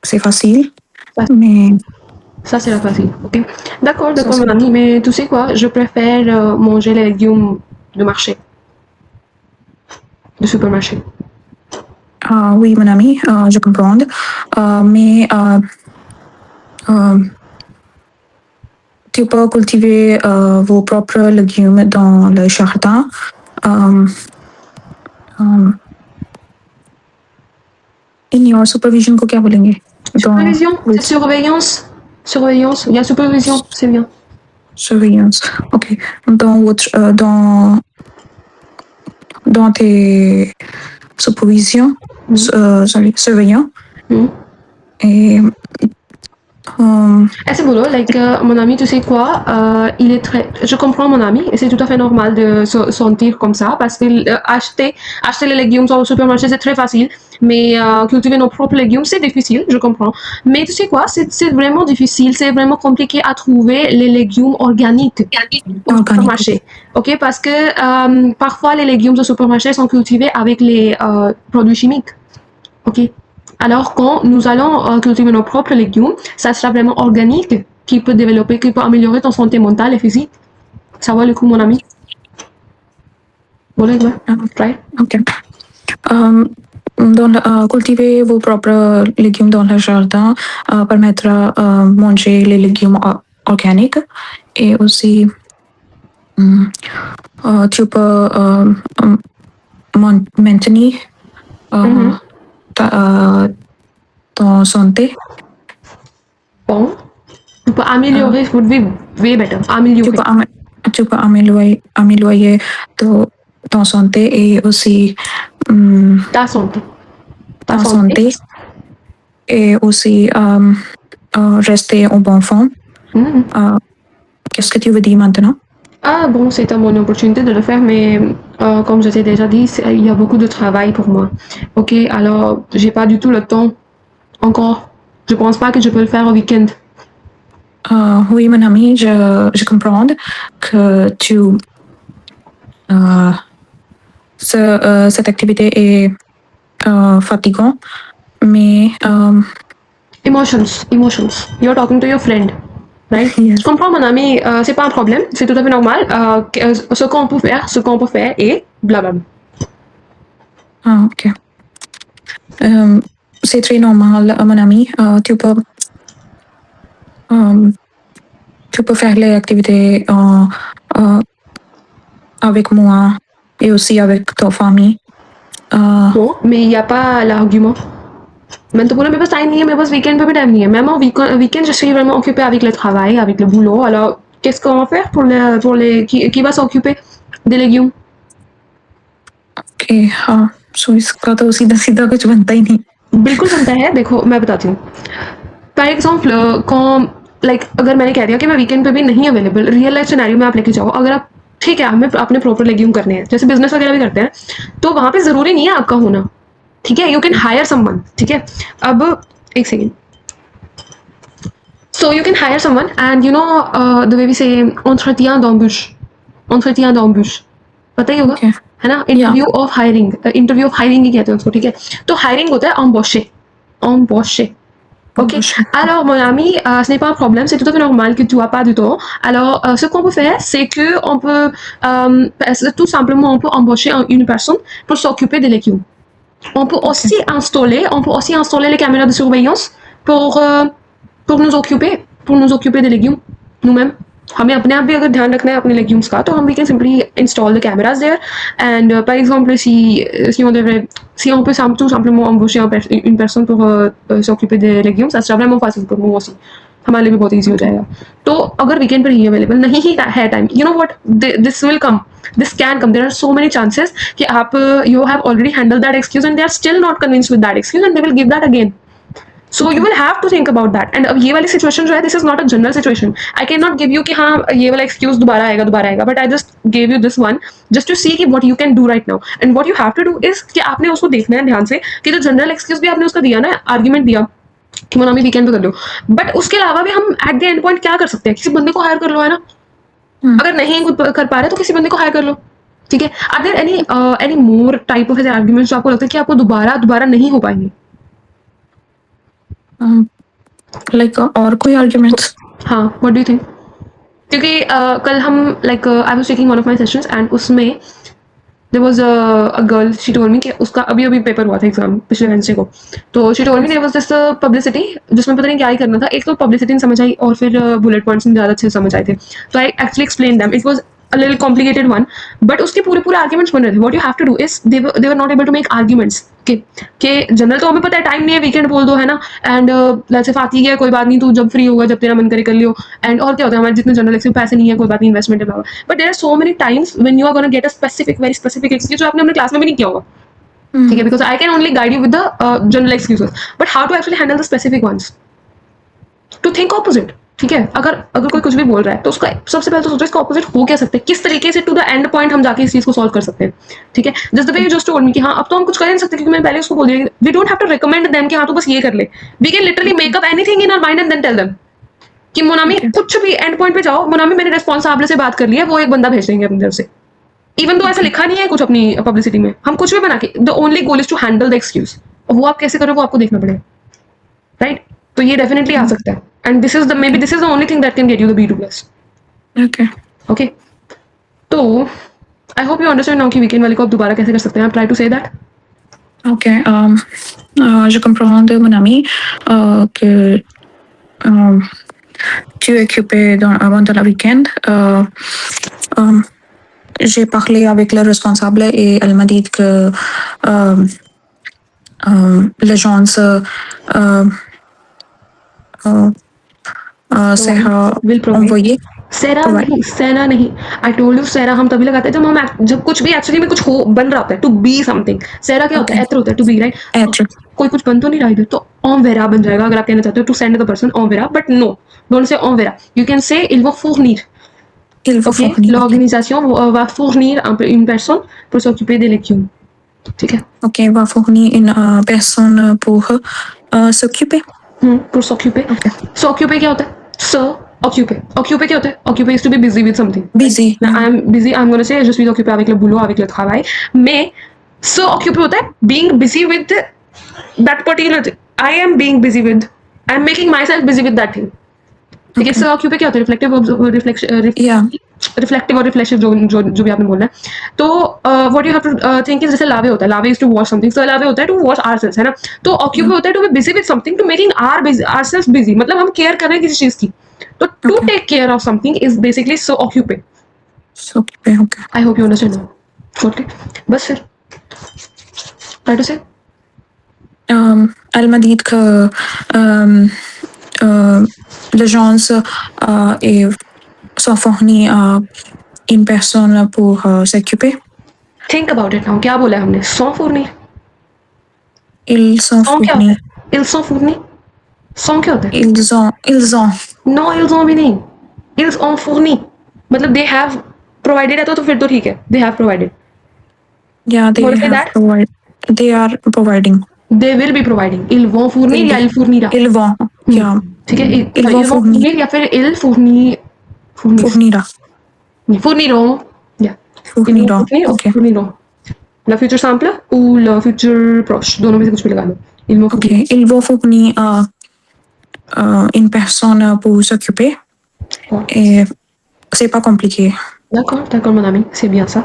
c'est facile, Ça, mais ça, c'est la facile. Ok. D'accord, ça d'accord, mon c'est... ami. Mais tu sais quoi? Je préfère manger les légumes de marché, de supermarché. Oui, mon ami, je comprends. Mais tu peux cultiver vos propres légumes dans le jardin. Euh, euh, in your supervision को क्या बोलेंगे? Dans Supervision, c'est surveillance. Surveillance, il y a supervision, c'est bien. surveillance. Ok. Dans votre, dans tes supervisions, surveillants, Hmm. et Et c'est boulot, mon ami, tu sais quoi, il est très, je comprends mon ami, et c'est tout à fait normal de se sentir comme ça, parce que acheter les légumes au supermarché, c'est très facile, mais cultiver nos propres légumes, c'est difficile, je comprends. Mais tu sais quoi, c'est vraiment difficile, c'est vraiment compliqué à trouver les légumes organiques au organique. supermarché, ok, parce que parfois les légumes au supermarché sont cultivés avec les produits chimiques. Ok. Alors, quand nous allons cultiver nos propres légumes, ça sera vraiment organique, qui peut développer, qui peut améliorer ton santé mentale et physique. Ça va le coup, mon ami? Voilà, try. Ok. Cultiver vos propres légumes dans le jardin permettra manger les légumes organiques et aussi tu peux maintenir ton santé. Bon. Tu peux Euh, améliorer, would be way better. tu Améliorer peux, tu peux améliorer ton santé et aussi ta santé. Ta ta santé. santé et aussi rester en bonne forme. Mhm. Qu'est-ce que tu veux dire maintenant? Ah bon, c'est une bonne opportunité de le faire, mais comme je t'ai déjà dit, il y a beaucoup de travail pour moi. Ok, alors j'ai pas du tout le temps encore. Je pense pas que je peux le faire au week-end. Oui, mon ami, je comprends que euh, cette activité est fatigante, mais Emotions, emotions. You're talking to your friend, right? Je yes. comprends, mon ami, c'est pas un problème, c'est tout à fait normal. Ce qu'on peut faire et blablabla. Ok. C'est très normal, mon ami. Euh, tu peux faire les activités euh, avec moi et aussi avec ta famille. Bon, mais il n'y a pas l'argument. मैंने तो बोला मेरे पास टाइम नहीं है, मेरे पास वीकेंड पे भी टाइम नहीं है. Même en week-end, je suis vraiment occupée avec le travail, avec le boulot. Alors, qu'est-ce qu'on va faire pour les qui va s'occuper des légumes? कि हाँ सो इसका तो सीधा सीधा कुछ बनता ही नहीं. बिल्कुल बनता है. देखो, मैं बताती हूँ. फॉर एग्जाम्पल अगर मैंने कह दिया कि मैं वीकेंड पे भी नहीं अवेलेबल, रियल लाइफ सिनेरियो में आप लेके जाओ, अगर आप ठीक है, हमें अपने प्रॉपर लेग्यूम करने हैं, जैसे बिजनेस वगैरह भी करते हैं, तो वहां पे जरूरी नहीं है आपका होना. ठीक है, यू कैन हायर समवन. ठीक है, अब एक second. So you can hire someone and you know the way we say entretien d'embauche. Entretien d'embauche. पता ही होगा, Okay. है ना? Yeah. इंटरव्यू ऑफ हायरिंग ही कहते हैं उसको. ठीक है, तो हायरिंग होता है embaucher. Embaucher. Ok, alors mon ami, ce n'est pas un problème, c'est tout à fait normal que tu n'as pas du temps. Alors, ce qu'on peut faire, c'est que on peut, tout simplement, on peut embaucher une personne pour s'occuper des légumes. On peut aussi installer les caméras de surveillance pour, euh, pour nous occuper des légumes nous-mêmes. हमें अपने आप भी अगर ध्यान रखना है अपने लेग्यूम्स का, तो हम we can simply install the cameras there and par exemple si on devrait si on peut tout simplement embaucher une personne pour s'occuper des légumes, ça sera vraiment facile pour nous aussi, हमारे लिए भी बहुत ईजी हो जाएगा. तो अगर वीकेंड पर ही अवेलेबल नहीं ही है time, you know what, this will come, this can come, there are so many chances कि आप you have already handle that excuse and they are still not convince with that excuse and they will give that again. So you will have to think about that. And अब ये वाली situation जो है, this is not a general situation. I can not give you कि हाँ ये वाला excuse दोबारा आएगा, but I just gave you this one just to see कि what you can do right now. And what you have to do is कि आपने उसको देखना है ध्यान से कि जो जनरल एक्सक्यूज भी आपने उसका दिया ना, आर्ग्यूमेंट दिया कि मनामी वीकेंड पे कर लो, बट उसके अलावा भी हम एट द एंड पॉइंट क्या कर सकते हैं, किसी बंदे को हायर कर लो, है ना? अगर नहीं कर पा रहे तो किसी बंदे को हायर कर लो. ठीक है, are there any more type of ऐसे आर्ग्यूमेंट्स जो आपको लगता है कि आपको दोबारा नहीं हो पाएंगे? लाइक और कोई आर्ग्यूमेंट्स? हाँ, व्हाट डू यू थिंक? क्योंकि कल हम like I was taking one of my sessions and उसमें there was a girl she told me कि उसका अभी-अभी पेपर हुआ था एग्ज़ाम पिछले वेडनेसडे को। तो she told me there was this publicity जिसमें पता नहीं क्या ही करना था। एक तो पब्लिसिटी नहीं समझ आई और फिर बुलेट पॉइंट्स नहीं ज़्यादा अच्छे से समझ आए थे। तो I actually explained them. It was a little complicated one, but उसके पूरे आर्ग्यूमेंट्स बन रहे थे। What you have to do is they were not able to make arguments कि जनरल तो हमें पता है टाइम नहीं है, वीकेंड बोल दो, है ना, एंड वैसे फाती है, कोई बात नहीं, तू जब फ्री होगा, जब तेरा मन करे कर लियो। एंड और क्या होता है हमारे जितने जनरल एक्सपीरियंस पैसे नहीं है, कोई बात नहीं, इन्वेस्टमेंट है, but there are so many times when you are gonna get a specific very specific excuse जो आपने अपने क्लास में भी नहीं किया होगा। ठीक है, because I can only guide you with the general excuses, but how to actually handle the specific ones, to think opposite. ठीक है, अगर अगर कोई कुछ भी बोल रहा है तो उसका सबसे पहले तो सोचो इसका ऑपोजिट हो क्या सकता है, किस तरीके से टू द एंड पॉइंट हम जाके इस चीज को सॉल्व कर सकते हैं। ठीक है, just the way you just told me कि हाँ अब तो हम कुछ कर ही नहीं सकते क्योंकि मैंने पहले उसको बोल दिया। We don't have to recommend them कि हाँ तू बस ये कर ले। We can literally make up anything in our mind and then tell them कि मोनामी कुछ भी एंड पॉइंट पे जाओ, मोनामी मैंने रेस्पॉन्सिबल से बात कर ली है, वो एक बंदा भेज देंगे अपनी तरफ से। इवन तो ऐसा लिखा नहीं है कुछ अपनी पब्लिसिटी में, हम कुछ भी बना के, the only goal is to handle the excuse. वो आप कैसे करो वो आपको देखना पड़ेगा, राइट? तो ये डेफिनेटली आ सकता है, and this is the maybe this is the only thing that can get you the B2+। Okay okay, तो I hope you understand now कि वीकेंड वाले को आप दोबारा कैसे कर सकते हैं। Try to say that. Ok, je comprends de mon ami que tu es occupé avant de la week-end. J'ai parlé avec le responsable et elle m'a dit que l'agence sera Will provide. envoyée. सेरा Provide. नहीं, सेना नहीं। I told you सेरा हम तभी लगाते हैं जब कुछ भी एक्चुअली में कुछ हो बन रहा होता है, टू बी समथिंग। सेरा क्या होता है? Okay. एत्र होता है, टू बी, राइट? Être. कोई कुछ बन तो नहीं रहा इधर, तो ऑन वेरा बन जाएगा अगर आप कहना चाहते हो टू सेंड द पर्सन ऑन वेरा, बट नो, डोंट से ऑन वेरा, you can say il va fournir. Il va Ok, fournir. l'organisation va fournir une personne pour s'occuper des légumes. ठीक है, Ok, va fournir une personne pour s'occuper. pour s'occuper. Ok. s'occuper क्या होता है? occuper. Occuper क्या होता है? Occuper is to be busy with something. Busy. I am busy, I'm gonna say je suis occupé avec le boulot, avec le travail. Mais occuper होता है being busy with that particular thing. I am being busy with, I am making myself busy with that thing. ठीक है, occuper क्या होता है? Yeah. Reflective और रिफ्लेक्सिव जो भी आपने बोला है। तो what you have to think is, जैसे लावे होता है, लावे is to wash something, so लावे होता है टू वॉश आवरसेल्व्स, है ना? तो ऑक्यूपी होता है to be busy with something, to making ourselves busy, मतलब हम केयर कर रहे हैं किसी चीज की। तो to take care of something is basically so ऑक्यूपे। S'occuper. Ok. I hope you understand. Okay, बस फिर try to say. Elle m'a dit que l'agence s'en fournit une personne pour s'occuper. Think about it now, क्या बोला है हमने? सौ फूरनी, Ils s'en सौ क्या होता fournit. है? इल सौ फूरनी, सौ क्या होता है? Ils ont. नो, इल्स ऑन भी नहीं, इल्स ऑन फूरनी, मतलब दे हैव प्रोवाइडेड है तो फिर तो ठीक है, they have provided. Yeah, they Wanna say have that? provide. They are providing. They will be providing. Il vont fournir Will या be. il fournira. Ils vont. Yeah. ठीक है, Ils vont il vont fournir. fournir या फिर il fournir, Fournira. fourniront. Yeah. Ils vont Fournira. fournir ou Ok. fourniront. Le futur simple ou le futur proche, दोनों में से कुछ भी लगा लो। Ils vont Ok. fournir. Ils vont fournir une personne pour s'occuper. Ouais. Et c'est pas compliqué. D'accord, mon ami, c'est bien ça.